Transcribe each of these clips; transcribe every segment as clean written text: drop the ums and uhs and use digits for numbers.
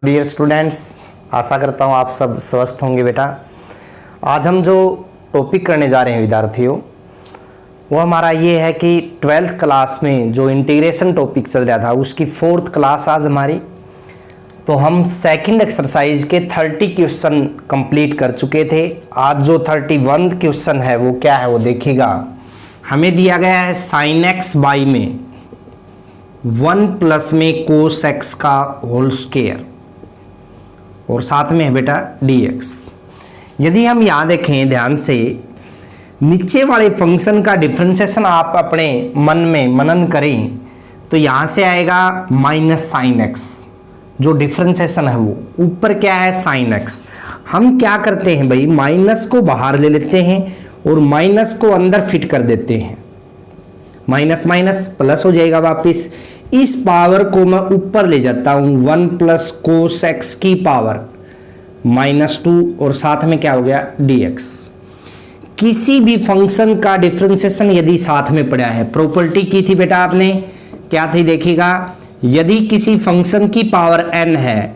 Dear students, आशा करता हूँ आप सब स्वस्थ होंगे। बेटा, आज हम जो टॉपिक करने जा रहे हैं विद्यार्थियों, वो हमारा ये है कि 12th क्लास में जो इंटीग्रेशन टॉपिक चल रहा था उसकी 4th क्लास आज हमारी। तो हम सेकंड एक्सरसाइज के 30 क्वेश्चन कंप्लीट कर चुके थे। आज जो 31 क्वेश्चन है वो क्या है वो देखिएगा। हमें दिया गया है साइन एक्स बाई में 1 प्लस में कोस एक्स का होल स्क्वायर और साथ में है बेटा dx। यदि हम यहाँ देखें ध्यान से, नीचे वाले फंक्शन का डिफरेंशिएशन आप अपने मन में मनन करें तो यहाँ से आएगा माइनस साइन एक्स। जो डिफरेंशिएशन है वो ऊपर क्या है साइन एक्स। हम क्या करते हैं भाई, माइनस को बाहर ले लेते हैं और माइनस को अंदर फिट कर देते हैं। माइनस माइनस प्लस हो जाएगा वापिस। इस पावर को मैं ऊपर ले जाता हूं 1 प्लस कोस एक्स की पावर -2 और साथ में क्या हो गया dx। किसी भी फंक्शन का डिफरेंशिएशन यदि साथ में पड़ा है, प्रॉपर्टी की थी बेटा आपने, क्या थी देखिएगा। यदि किसी फंक्शन की पावर n है,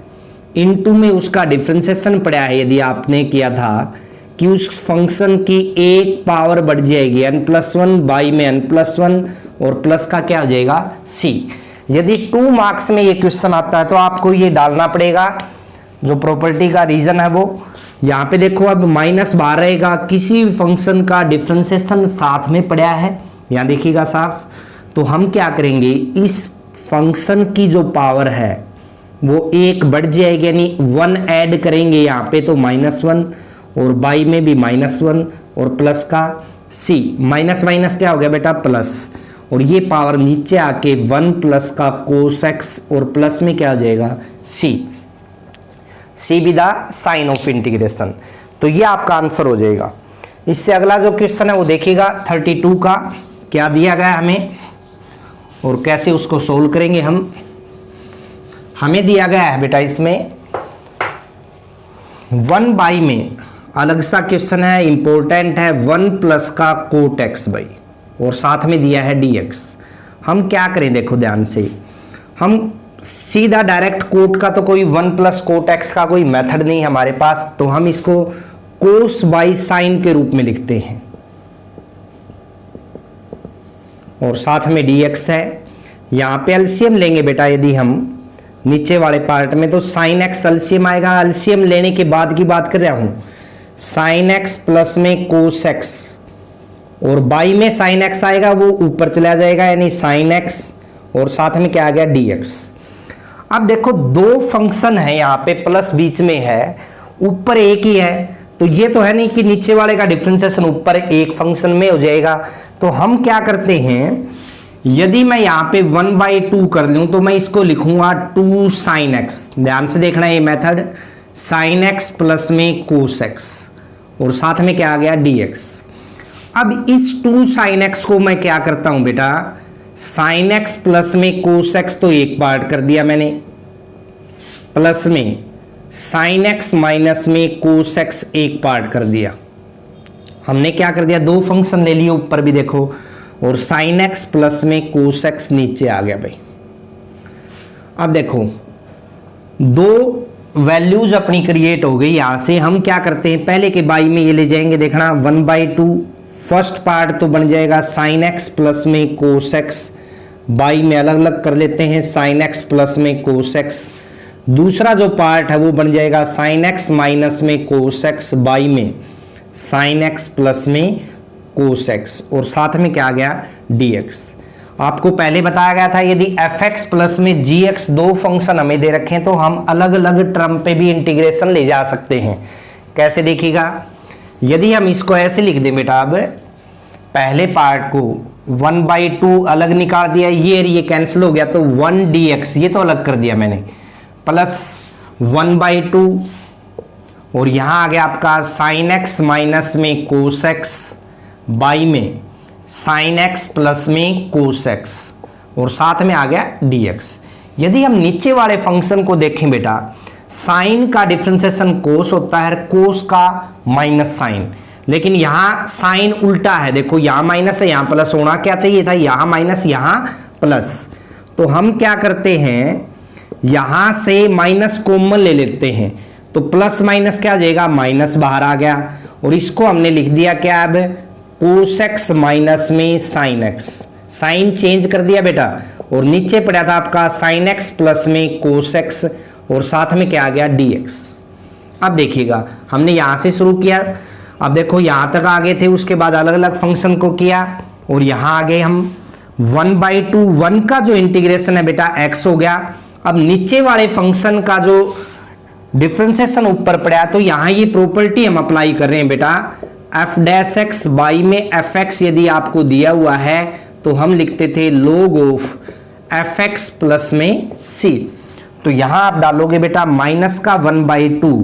इनटू में उसका डिफरेंशिएशन पड़ा है, यदि आपने किया था कि उस फंक्शन की एक पावर बढ़ जाएगी n+1 बाई में n+1 और प्लस का क्या हो जाएगा c। यदि 2 मार्क्स में ये क्वेश्चन आता है तो आपको ये डालना पड़ेगा। जो प्रॉपर्टी का रीजन है वो यहाँ पे देखो, अब माइनस बाहर रहेगा। किसी फंक्शन का डिफरेंशिएशन साथ में पड़ा है, यहाँ देखिएगा साफ। तो हम क्या करेंगे, इस फंक्शन की जो पावर है वो एक बढ़ जाएगी, यानी 1 ऐड करेंगे यहाँ पे तो -1 और बाई में भी -1 और प्लस का c। माइनस माइनस क्या हो गया बेटा प्लस, और ये पावर नीचे आके 1 प्लस का कोस एक्स और प्लस में क्या आ जाएगा c with the sign of integration. तो ये आपका आंसर हो जाएगा। इससे अगला जो क्वेश्चन है वो देखिएगा 32 का क्या दिया गया हमें और कैसे उसको सोल्व करेंगे हम। हमें दिया गया है बेटा इसमें 1 बाई में अलग सा क्वेश्चन है, इंपॉर्टेंट है, 1 प्लस का कोट एक्स बाई और साथ में दिया है dx। हम क्या करें देखो ध्यान से, हम सीधा डायरेक्ट कोट का तो कोई 1 प्लस कोट एक्स का कोई मेथड नहीं हमारे पास, तो हम इसको कोस बाई साइन के रूप में लिखते हैं और साथ में dx है। यहाँ पे एलसीएम लेंगे बेटा, यदि हम नीचे वाले पार्ट में तो साइन एक्स एलसीएम आएगा। एलसीएम लेने के बाद की बात कर रहा हूं, साइन एक्स प्लस में कोस एक्स और बाई में साइन एक्स आएगा, वो ऊपर चला जाएगा, यानी साइन एक्स और साथ में क्या आ गया dx। अब देखो दो फंक्शन है यहाँ पे, प्लस बीच में है, ऊपर एक ही है, तो ये तो है नहीं कि नीचे वाले का डिफरेंशिएशन ऊपर एक फंक्शन में हो जाएगा। तो हम क्या करते हैं, यदि मैं यहाँ पे 1/2 कर लूं तो मैं इसको लिखूंगा 2 साइन एक्स। ध्यान से देखना ये मेथड, साइन एक्स प्लस में कोस एक्स और साथ में क्या आ गया dx। अब इस 2 साइन एक्स को मैं क्या करता हूं बेटा, साइन एक्स प्लस में कोस एक्स तो एक पार्ट कर दिया मैंने, प्लस में साइन एक्स माइनस में कोस एक्स एक पार्ट कर दिया। हमने क्या कर दिया, 2 फंक्शन ले लिए ऊपर भी देखो, और साइन एक्स प्लस में कोस एक्स नीचे आ गया भाई। अब देखो 2 वैल्यूज अपनी क्रिएट हो गई। यहां से हम क्या करते हैं, पहले के बाई में ये ले जाएंगे, देखना 1/2 फर्स्ट पार्ट तो बन जाएगा साइन एक्स प्लस में कोस एक्स, बाई में अलग अलग कर लेते हैं साइन एक्स प्लस में कोस एक्स। दूसरा जो पार्ट है वो बन जाएगा साइन एक्स माइनस में कोस एक्स, बाई में साइन एक्स प्लस में कोस एक्स और साथ में क्या आ गया dx। आपको पहले बताया गया था यदि fx प्लस में gx 2 फंक्शन हमें दे रखे हैं तो हम अलग अलग टर्म पे भी इंटीग्रेशन ले जा सकते हैं। कैसे देखिएगा, यदि हम इसको ऐसे लिख दें बेटा, अब पहले पार्ट को 1/2 अलग निकाल दिया, ये कैंसिल हो गया तो 1 dx, ये तो अलग कर दिया मैंने, प्लस 1/2 और यहाँ आ गया आपका साइन एक्स माइनस में कोस एक्स, बाई में साइन एक्स प्लस में कोस एक्स और साथ में आ गया dx। यदि हम नीचे वाले फंक्शन को देखें बेटा, साइन का डिफरेंशिएशन कोस होता है, कोस का माइनस साइन, लेकिन यहां साइन उल्टा है। देखो यहां माइनस है, यहां प्लस होना क्या चाहिए था, यहां माइनस यहां प्लस। तो हम क्या करते हैं, यहां से माइनस कॉमन ले लेते हैं तो प्लस माइनस क्या आ जाएगा, माइनस बाहर आ गया और इसको हमने लिख दिया क्या अब, कोस एक्स माइनस में साइन एक्स, साइन चेंज कर दिया बेटा और नीचे पड़ा था आपका साइन एक्स प्लस में कोस एक्स और साथ में क्या आ गया डी एक्स। अब देखिएगा हमने यहां से शुरू किया, अब देखो यहां तक आ गए थे, उसके बाद अलग अलग फंक्शन को किया और यहां आ गए हम 1/2 1 का जो इंटीग्रेशन है बेटा x हो गया। अब नीचे वाले फंक्शन का जो डिफरेंशिएशन ऊपर पड़ा तो यहां ये प्रॉपर्टी हम अप्लाई कर रहे हैं बेटा, एफ डैश एक्स बाई में एफ एक्स यदि आपको दिया हुआ है तो हम लिखते थे log of F x plus में c। तो यहां आप डालोगे बेटा माइनस का 1/2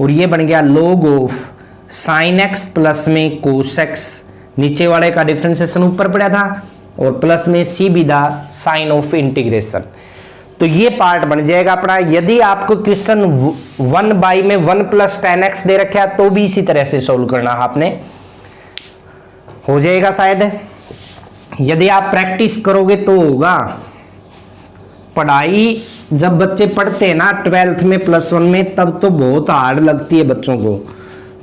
और ये बन गया log of sine x plus में कोस एक्स, नीचे वाले का डिफरेंशिएशन ऊपर पड़ा था और प्लस में c भी दा साइन ऑफ इंटीग्रेशन। तो ये पार्ट बन जाएगा अपना। यदि आपको क्वेश्चन 1 में 1 प्लस 10x दे रखा तो भी इसी तरह से सोल्व करना आपने, हो जाएगा शायद। यदि आप प्रैक्टिस करोगे तो होगा। पढ़ाई जब बच्चे पढ़ते हैं ना 12th में +1 में, तब तो बहुत हार्ड लगती है बच्चों को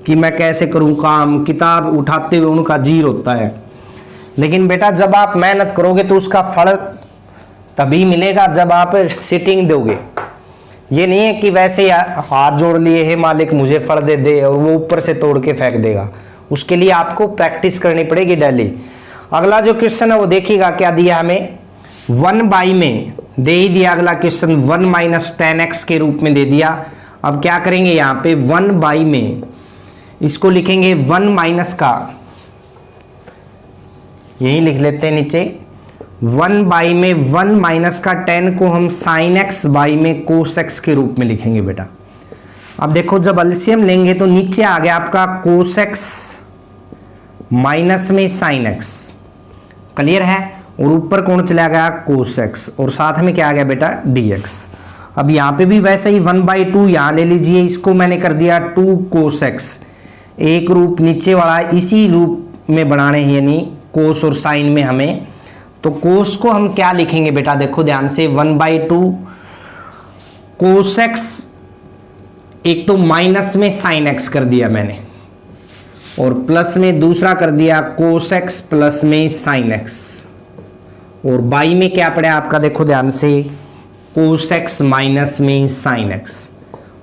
कि मैं कैसे करूं काम, किताब उठाते हुए उनका जीर होता है। लेकिन बेटा जब आप मेहनत करोगे तो उसका फल तभी मिलेगा जब आप सिटिंग दोगे। ये नहीं है कि वैसे हाथ जोड़ लिए है मालिक मुझे फल दे दे और वो ऊपर से तोड़ के फेंक देगा। उसके लिए आपको प्रैक्टिस करनी पड़ेगी डेली। अगला जो क्वेश्चन है वो देखिएगा क्या दिया हमें, 1 में दे ही दिया अगला क्वेश्चन 1 माइनस 10x के रूप में दे दिया। अब क्या करेंगे यहाँ पे 1 में इसको लिखेंगे 1 माइनस का, यही लिख लेते हैं नीचे 1 में 1 माइनस का 10 को हम साइन एक्स बाई में कोस एक्स के रूप में लिखेंगे बेटा। अब देखो जब एलसीएम लेंगे तो नीचे आ गया आपका कोस एक्स माइनस में साइन एक्स, क्लियर है, और ऊपर कौन चला गया कोस एक्स और साथ में क्या आ गया बेटा डी एक्स। अब यहाँ पे भी वैसे ही 1/2 यहाँ ले लीजिए, इसको मैंने कर दिया 2 कोस एक्स, एक रूप नीचे वाला इसी रूप में बनाने हैं यानी कोस और साइन में हमें। तो कोस को हम क्या लिखेंगे बेटा, देखो ध्यान से 1/2 कोस एक्स, एक तो माइनस में साइन एक्स कर दिया मैंने और प्लस में दूसरा कर दिया कोस एक्स प्लस में साइन एक्स और बाई में क्या पड़ा आपका, देखो ध्यान से कोस एक्स माइनस में साइन एक्स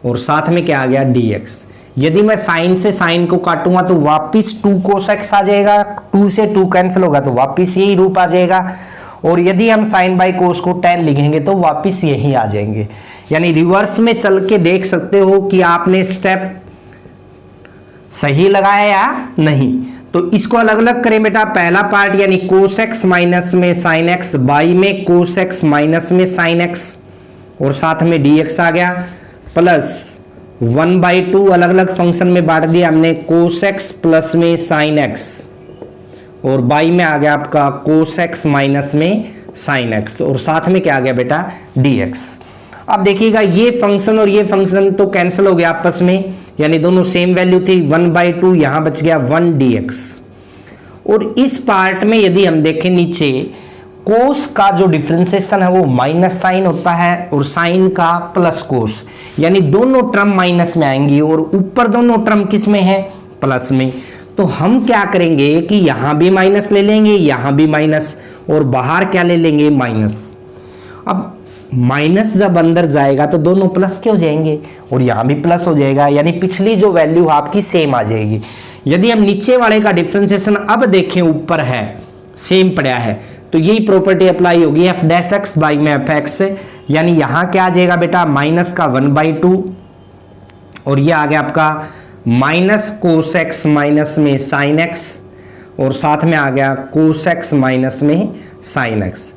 और साथ में क्या आ गया डी एक्स। यदि मैं साइन से साइन को काटूंगा तो वापिस 2 कोस एक्स आ जाएगा, 2 से 2 कैंसिल होगा तो वापिस यही रूप आ जाएगा। और यदि हम साइन बाई कोस को 10 लिखेंगे तो वापिस यही आ जाएंगे। यानी रिवर्स में चल के देख सकते हो कि आपने स्टेप सही लगाया या नहीं। तो इसको अलग अलग करें बेटा, पहला पार्ट यानी कोस एक्स माइनस में साइन एक्स बाई में कोस एक्स माइनस में साइन एक्स और साथ में डी एक्स आ गया, प्लस 1/2 अलग अलग फंक्शन में बांट दिया हमने कोस एक्स प्लस में साइन एक्स और बाई में आ गया आपका कोस एक्स माइनस में साइन एक्स और साथ में क्या आ गया बेटा डी एक्स। अब देखिएगा ये फंक्शन और ये फंक्शन तो कैंसिल हो गया आपस में, यानी दोनों सेम वैल्यू थी, 1/2 यहां बच गया 1 dx। और इस पार्ट में यदि हम देखें नीचे कोस का जो डिफरेंशिएशन है वो माइनस साइन होता है और साइन का प्लस कोस, यानी दोनों टर्म माइनस में आएंगी और ऊपर दोनों टर्म किस में है प्लस में। तो हम क्या करेंगे कि यहां भी माइनस ले लेंगे, यहां भी माइनस और बाहर क्या ले लेंगे माइनस। अब माइनस जब अंदर जाएगा तो दोनों प्लस के हो जाएंगे और यहां भी प्लस हो जाएगा, यानी पिछली जो वैल्यू आपकी सेम आ जाएगी। यदि हम नीचे वाले का डिफरेंशिएशन अब देखें ऊपर है सेम पड़ा है तो यही प्रॉपर्टी अप्लाई होगी एफ डैश एक्स बाई में एफ एक्स, यानी यहां क्या आ जाएगा बेटा माइनस का 1/2 और ये आ गया आपका माइनस कोस एक्स माइनस में साइन एक्स और साथ में आ गया कोस एक्स माइनस में साइन एक्स।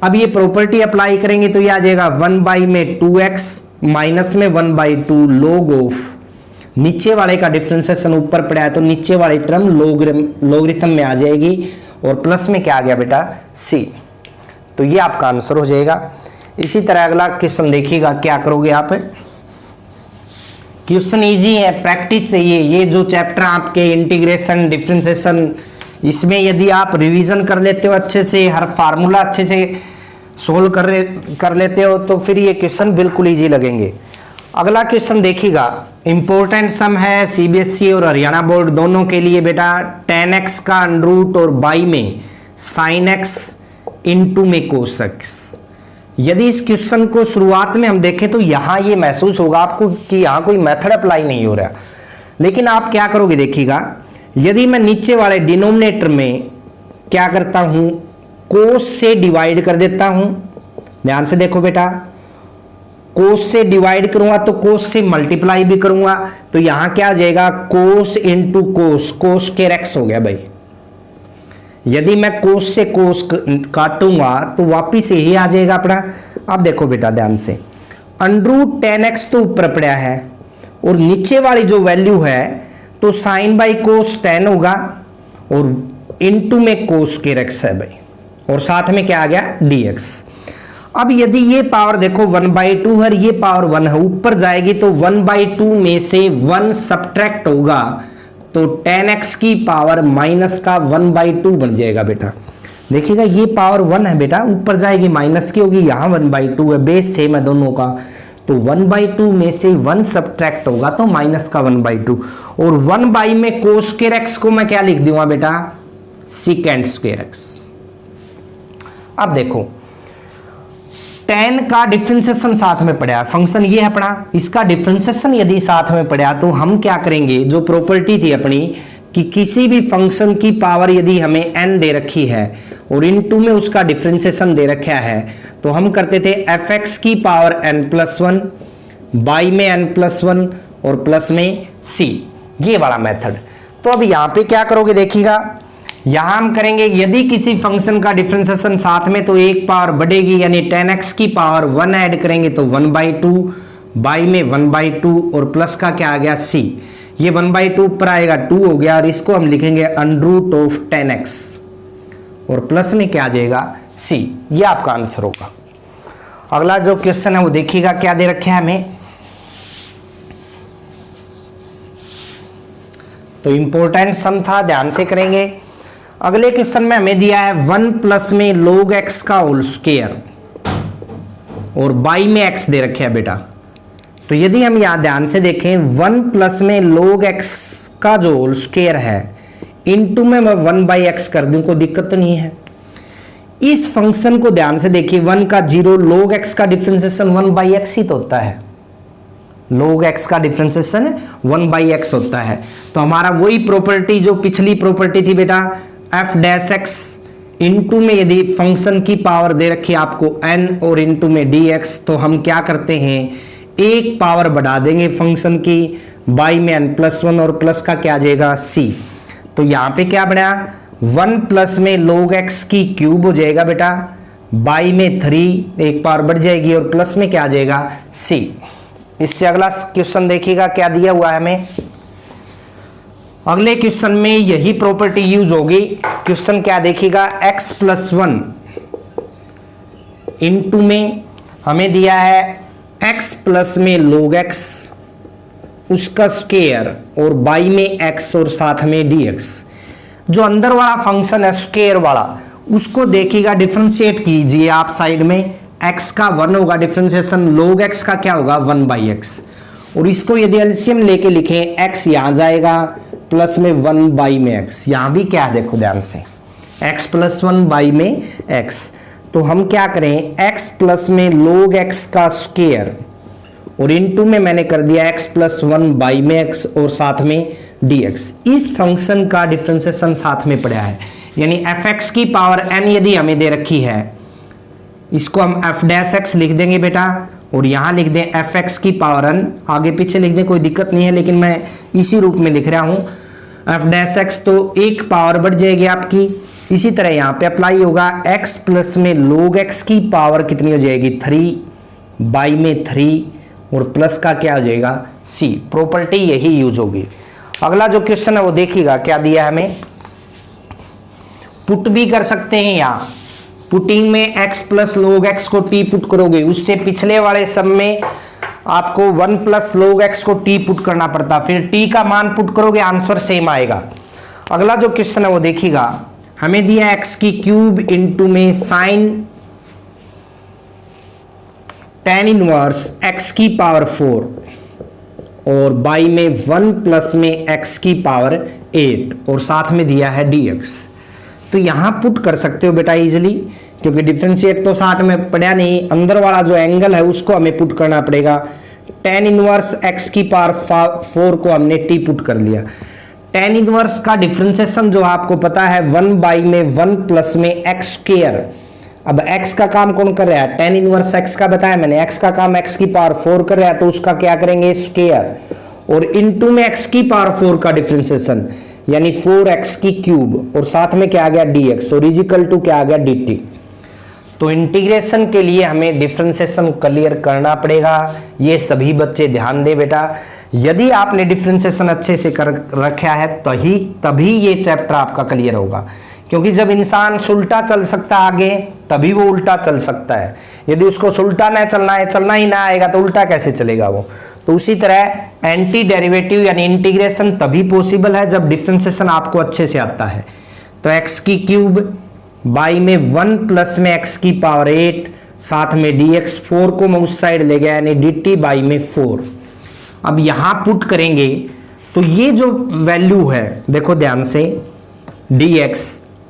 अब ये प्रॉपर्टी अप्लाई करेंगे तो ये आ जाएगा 1 में 2x माइनस में 1/2 log ऑफ नीचे वाले का डिफरेंशिएशन ऊपर पड़ा है तो नीचे वाली टर्म लोगरिथम में आ जाएगी और प्लस में क्या आ गया बेटा c। तो ये आपका आंसर हो जाएगा। इसी तरह अगला क्वेश्चन देखिएगा क्या करोगे आप। क्वेश्चन इजी है, प्रैक्टिस चाहिए। ये जो चैप्टर आपके इंटीग्रेशन डिफरेंशिएशन, इसमें यदि आप रिवीजन कर लेते हो अच्छे से, हर फार्मूला अच्छे से सोल्व कर लेते हो तो फिर ये क्वेश्चन बिल्कुल ईजी लगेंगे। अगला क्वेश्चन देखिएगा, इंपॉर्टेंट सम है सीबीएसई और हरियाणा बोर्ड दोनों के लिए बेटा। tan x का अंडर रूट और बाई में sin x इंटू में cos x। यदि इस क्वेश्चन को शुरुआत में हम देखें तो यहां ये महसूस होगा आपको कि यहां कोई मेथड अप्लाई नहीं हो रहा, लेकिन आप क्या करोगे देखिएगा, यदि मैं नीचे वाले डिनोमिनेटर में क्या करता हूं, cos से डिवाइड कर देता हूं। ध्यान से देखो बेटा, cos से डिवाइड करूंगा तो cos से मल्टीप्लाई भी करूंगा, तो यहां क्या आ जाएगा, cos into cos, cos square x हो गया भाई। यदि मैं cos से cos काटूंगा तो वापिस यही आ जाएगा अपना। अब देखो बेटा ध्यान से, अंडर रूट tan x तो ऊपर पड़ा है और नीचे वाली जो वैल्यू है तो साइन बाई कोस tan होगा और इंटू में cos स्क्वायर x है भाई, और साथ में क्या आ गया dx। अब यदि ये पावर देखो 1/2 है, ये पावर 1 है, ऊपर जाएगी तो 1/2 में से 1 सब्ट्रैक्ट होगा तो tan x की पावर माइनस का 1/2 बन जाएगा बेटा। देखिएगा ये पावर 1 है बेटा, ऊपर जाएगी माइनस की होगी, यहाँ 1/2 है, बेस सेम है दोनों का, तो 1/2 में से 1 सब्ट्रैक्ट होगा तो माइनस का 1/2, और 1 में cos स्क्वायर x को मैं क्या लिख दूंगा बेटा, secant स्क्वायर x। अब देखो tan का डिफरेंशिएशन साथ में पड़ा है, फंक्शन ये है अपना, इसका डिफरेंशिएशन यदि साथ में पड़ा तो हम क्या करेंगे, जो प्रॉपर्टी थी अपनी कि किसी भी फंक्शन की पावर यदि हमें n दे रखी है और इनटू में उसका डिफरेंशिएशन दे रखा है तो हम करते थे fx की पावर n+1, बाई में n+1 और प्लस में c, ये वाला मेथड। तो अब यहां पे क्या करोगे देखिएगा, यहां हम करेंगे यदि किसी फंक्शन का डिफरेंशिएशन साथ में तो एक पावर बढ़ेगी, यानी tan x की पावर 1 ऐड करेंगे तो 1/2, बाई में 1/2 और प्लस का क्या आ गया c, ये 1/2 ऊपर आएगा 2 हो गया, और इसको हम लिखेंगे under root of tan x और प्लस में क्या आ जाएगा c, ये आपका आंसर होगा। अगला जो क्वेश्चन है वो देखिएगा क्या दे रखे है हमें, तो इंपॉर्टेंट सम था, ध्यान से करेंगे। अगले क्वेश्चन में हमें दिया है 1 प्लस में log x का होल स्क्वायर और बाई में x दे रखे है बेटा। तो यदि हम यहां ध्यान से देखें 1 प्लस में log x का जो होल स्क्वायर है इनटू में मैं 1/x कर दूं, कोई दिक्कत तो नहीं है। इस फंक्शन को ध्यान से देखिए, 1 का 0, log x का डिफरेंशिएशन 1/x ही तो होता है, log x का डिफरेंशिएशन 1/x होता है। तो हमारा वही प्रॉपर्टी जो पिछली प्रॉपर्टी थी बेटा, f डैश x इंटू में यदि फंक्शन की पावर दे रखी है आपको n और इंटू में dx, तो हम क्या करते हैं, एक पावर बढ़ा देंगे फंक्शन की, बाई में n+1 और प्लस का क्या आ जाएगा c। तो यहां पे क्या बना, 1 प्लस में log x की क्यूब हो जाएगा बेटा, बाई में 3 एक पावर बढ़ जाएगी और प्लस में क्या आ जाएगा c। इससे अगला क्वेश्चन देखिएगा क्या दिया हुआ है हमें। अगले क्वेश्चन में यही प्रॉपर्टी यूज होगी। क्वेश्चन क्या देखिएगा, x+1 इंटू में हमें दिया है x प्लस में log x उसका स्क्वायर और बाई में x और साथ में dx। जो अंदर वाला फंक्शन है स्क्वायर वाला उसको देखिएगा, डिफरेंशिएट कीजिए आप साइड में, x का 1 होगा डिफरेंशिएशन, log x का क्या होगा 1/x, और इसको यदि एलसीएम लेके लिखें x यहां जाएगा प्लस में 1 में x, यहां भी क्या है देखो ध्यान से, x+1 में x। तो हम क्या करें, x प्लस में log x का स्क्वायर और इनटू में मैंने कर दिया x+1 में x और साथ में dx। इस फंक्शन का डिफरेंशिएशन साथ में पड़ा है, यानी fx की पावर n यदि हमें दे रखी है, इसको हम f डैश x लिख देंगे बेटा, और यहां लिख दें fx की पावर n, आगे पीछे लिख दें कोई दिक्कत नहीं है, लेकिन मैं इसी रूप में लिख रहा हूं f डैश x, तो एक पावर बढ़ जाएगी आपकी। इसी तरह यहां पे अप्लाई होगा, x प्लस में log x की पावर कितनी हो जाएगी 3, बाई में 3 और प्लस का क्या हो जाएगा c। प्रॉपर्टी यही यूज होगी। अगला जो क्वेश्चन है वो देखिएगा क्या दिया है हमें, पुट भी कर सकते हैं, यहां पुटिंग में x प्लस log x को t पुट करोगे, उससे पिछले वाले सब में आपको 1 प्लस log x को t पुट करना पड़ता, फिर t का मान पुट करोगे आंसर सेम आएगा। अगला जो क्वेश्चन है वो देखिएगा, हमें दिया x की क्यूब इंटू में साइन tan इनवर्स x की पावर 4 और बाई में 1 प्लस में x की पावर 8 और साथ में दिया है dx। तो यहां पुट कर सकते हो बेटा इजीली, क्योंकि डिफरेंशिएट तो साथ में पड़ा नहीं, अंदर वाला जो एंगल है उसको हमें पुट करना पड़ेगा। tan इनवर्स x की पावर 4 को हमने t पुट कर लिया। tan इनवर्स का डिफरेंशिएशन जो आपको पता है 1 बाई में 1 प्लस में x स्क्वायर। अब x का काम कौन कर रहा है, tan इनवर्स x का बताया मैंने, x का काम x की पावर 4 कर रहा है, तो उसका क्या करेंगे स्क्वायर, और इनटू में x की पावर 4 का डिफरेंशिएशन यानी 4x की क्यूब, और साथ में क्या आ गया dx, और इज इक्वल टू क्या आ गया dt। तो इंटीग्रेशन के लिए हमें डिफरेंशिएशन क्लियर करना पड़ेगा। ये सभी बच्चे ध्यान दे बेटा, यदि आपने डिफरेंशिएशन अच्छे से कर रखा है तभी ये चैप्टर आपका क्लियर होगा, क्योंकि जब इंसान उल्टा चल सकता आगे तभी वो उल्टा चल सकता है। यदि उसको उल्टा ना चलना है, चलना ही ना आएगा, तो उल्टा कैसे चलेगा वो। तो उसी तरह एंटी डेरिवेटिव यानी इंटीग्रेशन तभी पॉसिबल है जब डिफरेंशिएशन आपको अच्छे से आता है। तो x की क्यूब बाई में 1 प्लस में x की पावर 8 साथ में dx, 4 को मैं उस साइड ले गया यानी dt बाई में 4। अब यहां पुट करेंगे तो ये जो वैल्यू है देखो ध्यान से, dx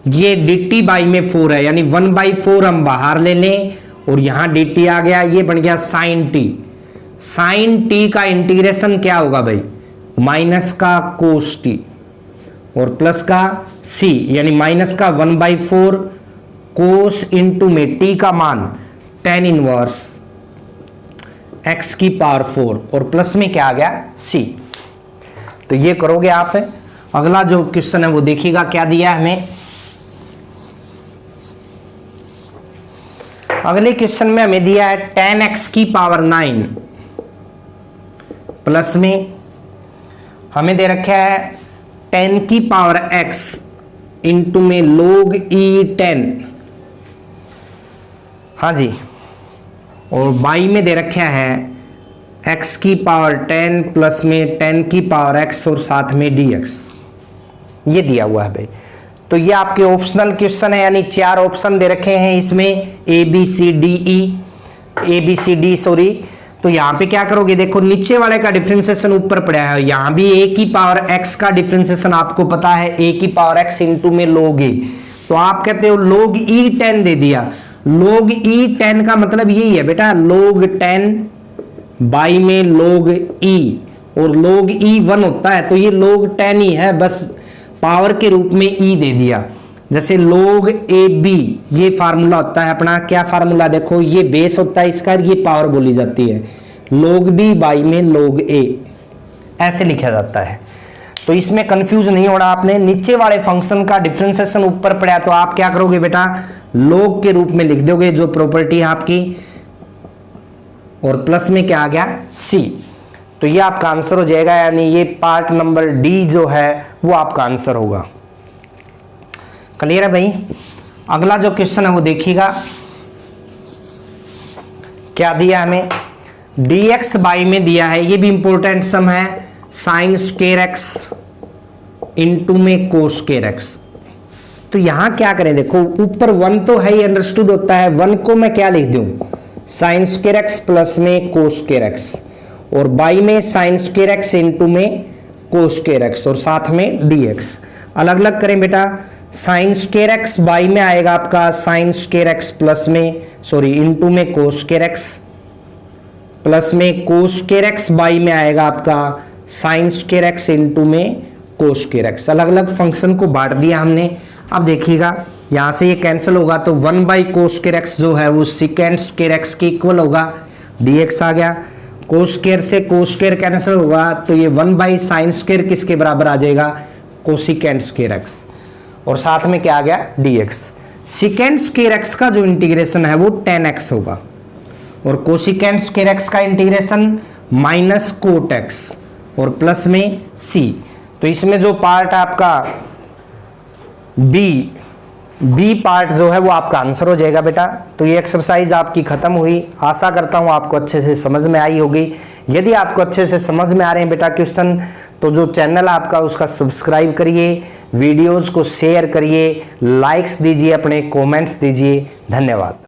ये dt बाई में 4 है, यानी 1/4 हम बाहर ले लें और यहां dt आ गया, ये बन गया sin t। sin t का इंटीग्रेशन क्या होगा भाई, माइनस का cos t और प्लस का c, यानी माइनस का 1/4 cos इंटू में t का मान tan इनवर्स x की पावर 4 और प्लस में क्या आ गया c। तो ये करोगे आप। अगला जो क्वेश्चन है वो देखिएगा क्या दिया है हमें। अगले क्वेश्चन में हमें दिया है tan x की पावर 9 प्लस में हमें दे रखा है tan की पावर x इंटू में log e10, हाँ जी, और बाई में दे रखा है x की पावर 10 प्लस में tan की पावर x और साथ में dx। ये दिया हुआ है भाई। तो ये आपके ऑप्शनल क्वेश्चन है, यानी 4 ऑप्शन दे रखे हैं इसमें ABCD सॉरी। तो यहाँ पे क्या करोगे, देखो नीचे वाले का डिफरेंशिएशन ऊपर पड़ा है, यहाँ भी a की पावर x का डिफरेंशिएशन आपको पता है a की पावर x इंटू में log e। तो आप कहते हो log e10 दे दिया। log e10 का मतलब यही है बेटा, log 10 बाई में log e, और log e 1 होता है, तो ये log 10 ही है, बस पावर के रूप में e दे दिया। जैसे log ab ये फार्मूला होता है अपना, क्या फार्मूला देखो, ये बेस होता है इसका, ये पावर बोली जाती है, log b बाई में log a ऐसे लिखा जाता है। तो इसमें कंफ्यूज नहीं होना आपने। नीचे वाले फंक्शन का डिफरेंशिएशन ऊपर पड़ा तो आप क्या करोगे बेटा, log के रूप में लिख दोगे जो प्रॉपर्टी है आपकी, और प्लस में क्या आ गया c। तो ये आपका आंसर हो जाएगा, यानी ये पार्ट नंबर डी जो है वो आपका आंसर होगा। क्लियर है भाई। अगला जो क्वेश्चन है वो देखिएगा क्या दिया हमें, dx बाई में दिया है, ये भी इंपॉर्टेंट सम है, साइन स्क्वायर x इंटू में कोस स्क्वायर x। तो यहां क्या करें, देखो ऊपर 1 तो है ही, अंडरस्टूड होता है, 1 को मैं क्या लिख दूं, साइन स्क्वायर x प्लस में कोस स्क्वायर x, और बाई में साइन स्क्वायर x इंटू में कोस स्क्वायर x और साथ में dx। अलग अलग करें बेटा, साइन स्क्वायर x बाई में आएगा आपका साइन स्क्वायर x प्लस में सॉरी इंटू में कोस स्क्वायर x, प्लस में कोस स्क्वायर x बाई में आएगा आपका साइन स्क्वायर x इंटू में कोस स्क्वायर x। अलग अलग फंक्शन को बांट दिया हमने। अब देखिएगा यहाँ से ये कैंसिल होगा, तो 1 बाई कोस स्क्वायर x जो है वो सेकेंड स्क्वायर x के इक्वल होगा, dx आ गया। कोस स्क्वायर से कोस स्क्वायर कैंसिल होगा, तो ये 1 बाई साइन स्क्वायर किसके बराबर आ जाएगा, कोसिकेंड स्क्वायर x, और साथ में क्या आ गया dx। सेकेंड स्क्वायर x का जो इंटीग्रेशन है वो tan x होगा, और कोसिकेंड स्क्वायर x का इंटीग्रेशन माइनस कोट x और प्लस में c। तो इसमें जो पार्ट आपका बी पार्ट जो है वो आपका आंसर हो जाएगा बेटा। तो ये एक्सरसाइज आपकी खत्म हुई। आशा करता हूँ आपको अच्छे से समझ में आई होगी। यदि आपको अच्छे से समझ में आ रहे हैं बेटा क्वेश्चन, तो जो चैनल आपका उसका सब्सक्राइब करिए, वीडियोस को शेयर करिए, लाइक्स दीजिए, अपने कमेंट्स दीजिए। धन्यवाद।